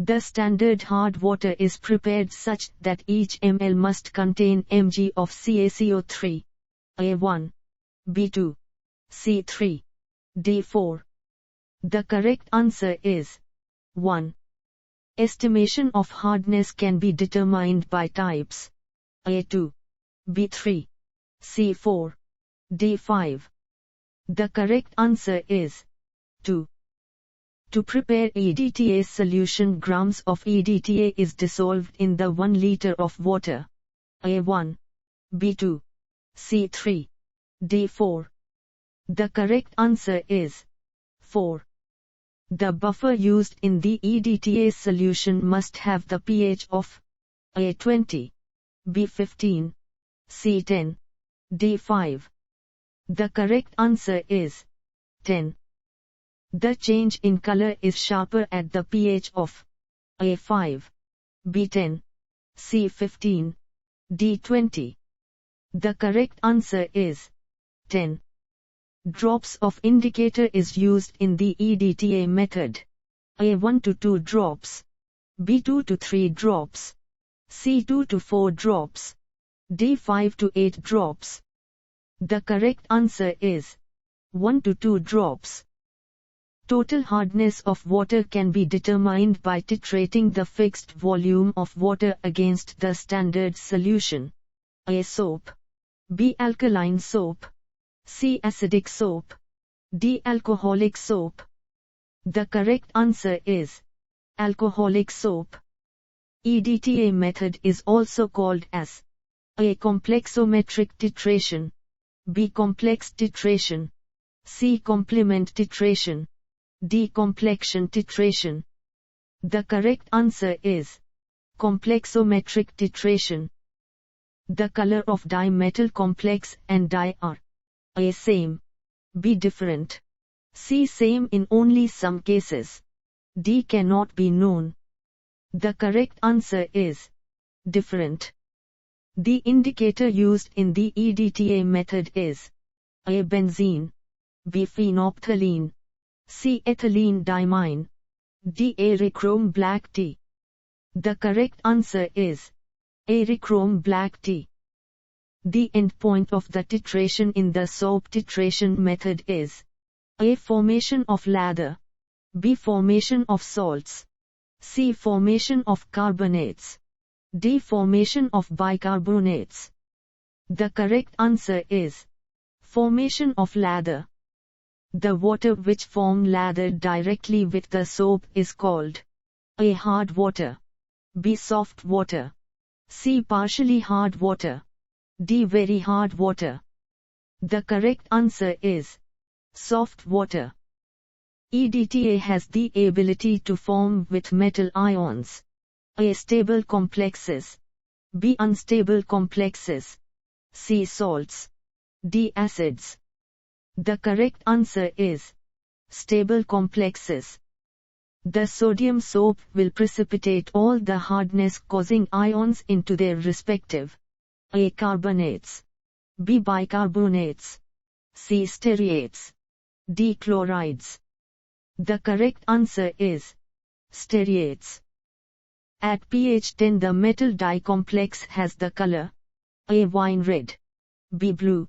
The standard hard water is prepared such that each ml must contain mg of CaCO3. A1, B2, C3, D4. The correct answer is 1. Estimation of hardness can be determined by types A2, B3, C4, D5. The correct answer is 2. To prepare EDTA solution, grams of EDTA is dissolved in the 1 liter of water. A1, B2, C3, D4. The correct answer is 4. The buffer used in the EDTA solution must have the pH of A20, B15, C10, D5. The correct answer is 10. The change in color is sharper at the pH of A5, B10, C15, D20. The correct answer is 10. Drops of indicator is used in the EDTA method. A1 to 2 drops, B2 to 3 drops, C2 to 4 drops, D5 to 8 drops. The correct answer is 1 to 2 drops. Total hardness of water can be determined by titrating the fixed volume of water against the standard solution. A. Soap, B. Alkaline soap, C. Acidic soap, D. Alcoholic soap. The correct answer is alcoholic soap. EDTA method is also called as A. Complexometric titration, B. Complex titration, C. Complement titration, D. Complexion titration. The correct answer is complexometric titration. The color of dimetal complex and di are A. Same, B. Different, C. Same in only some cases, D. Cannot be known. The correct answer is different. The indicator used in the EDTA method is A. Benzene, B. Phenolphthalein, C. Ethylene diamine, D. Erichrome black tea. The correct answer is Erichrome black tea. The endpoint of the titration in the soap titration method is A. Formation of lather, B. Formation of salts, C. Formation of carbonates, D. Formation of bicarbonates. The correct answer is formation of lather. The water which form lather directly with the soap is called A. Hard water, B. Soft water, C. Partially hard water, D. Very hard water. The correct answer is soft water. EDTA has the ability to form with metal ions. A. Stable complexes, B. Unstable complexes, C. Salts, D. Acids. The correct answer is stable complexes. The sodium soap will precipitate all the hardness causing ions into their respective A. Carbonates, B. Bicarbonates, C. Stearates, D. Chlorides. The correct answer is stearates. At pH 10 the metal dicomplex has the color A. Wine red, B. Blue,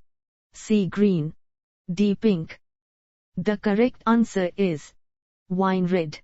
C. Green, D. Pink. The correct answer is wine red.